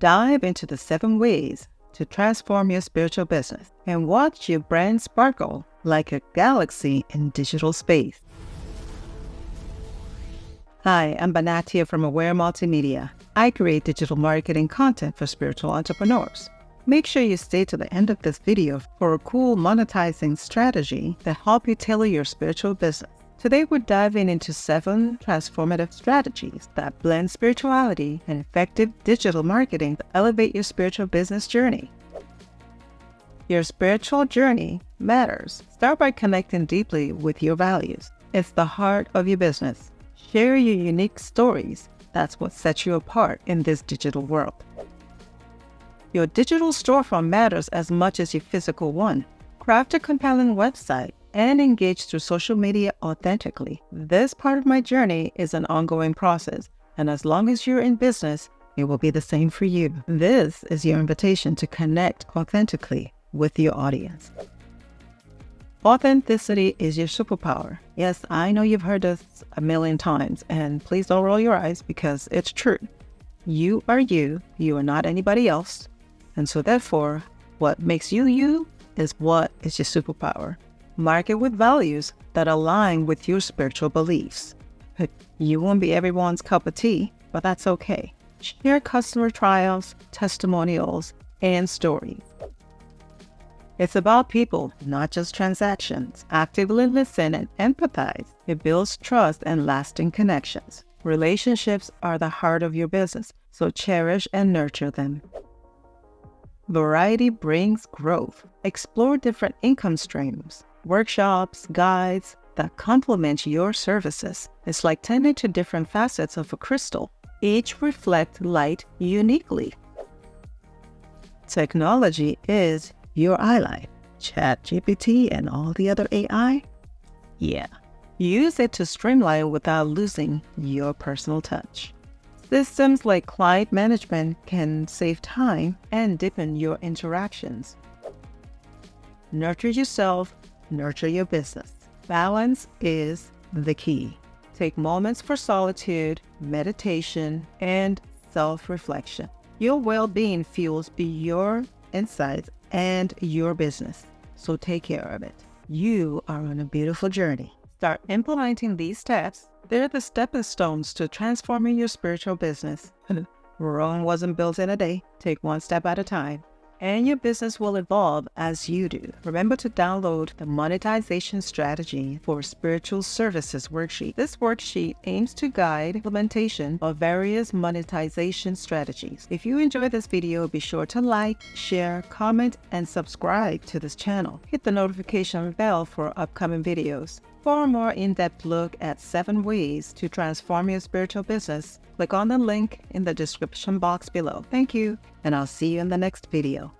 Dive into the 7 ways to transform your spiritual business and watch your brand sparkle like a galaxy in digital space. Hi, I'm Banatia from Aware Multimedia. I create digital marketing content for spiritual entrepreneurs. Make sure you stay to the end of this video for a cool monetizing strategy to help you tailor your spiritual business. Today we're diving into 7 transformative strategies that blend spirituality and effective digital marketing to elevate your spiritual business journey. Your spiritual journey matters. Start by connecting deeply with your values. It's the heart of your business. Share your unique stories. That's what sets you apart in this digital world. Your digital storefront matters as much as your physical one. Craft a compelling website and engage through social media authentically. This part of my journey is an ongoing process, and as long as you're in business, it will be the same for you. This is your invitation to connect authentically with your audience. Authenticity is your superpower. Yes, I know you've heard this a million times, and please don't roll your eyes because it's true. You are you. You are not anybody else. And so therefore, what makes you you is what is your superpower. Market with values that align with your spiritual beliefs. You won't be everyone's cup of tea, but that's okay. Share customer trials, testimonials, and stories. It's about people, not just transactions. Actively listen and empathize. It builds trust and lasting connections. Relationships are the heart of your business, so cherish and nurture them. Variety brings growth. Explore different income streams, workshops, guides that complement your services. It's like tending to different facets of a crystal. Each reflect light uniquely. Technology is your ally. ChatGPT and all the other AI? Yeah. Use it to streamline without losing your personal touch. Systems like client management can save time and deepen your interactions. Nurture yourself, nurture your business. Balance is the key. Take moments for solitude, meditation, and self-reflection. Your well-being fuels your insights and your business, so take care of it. You are on a beautiful journey. Start implementing these steps. They're the stepping stones to transforming your spiritual business. Rome wasn't built in a day. Take one step at a time, and your business will evolve as you do. Remember to download the Monetization Strategy for Spiritual Services worksheet. This worksheet aims to guide implementation of various monetization strategies. If you enjoyed this video, be sure to like, share, comment, and subscribe to this channel. Hit the notification bell for upcoming videos. For a more in-depth look at 7 ways to transform your spiritual business, click on the link in the description box below. Thank you, and I'll see you in the next video.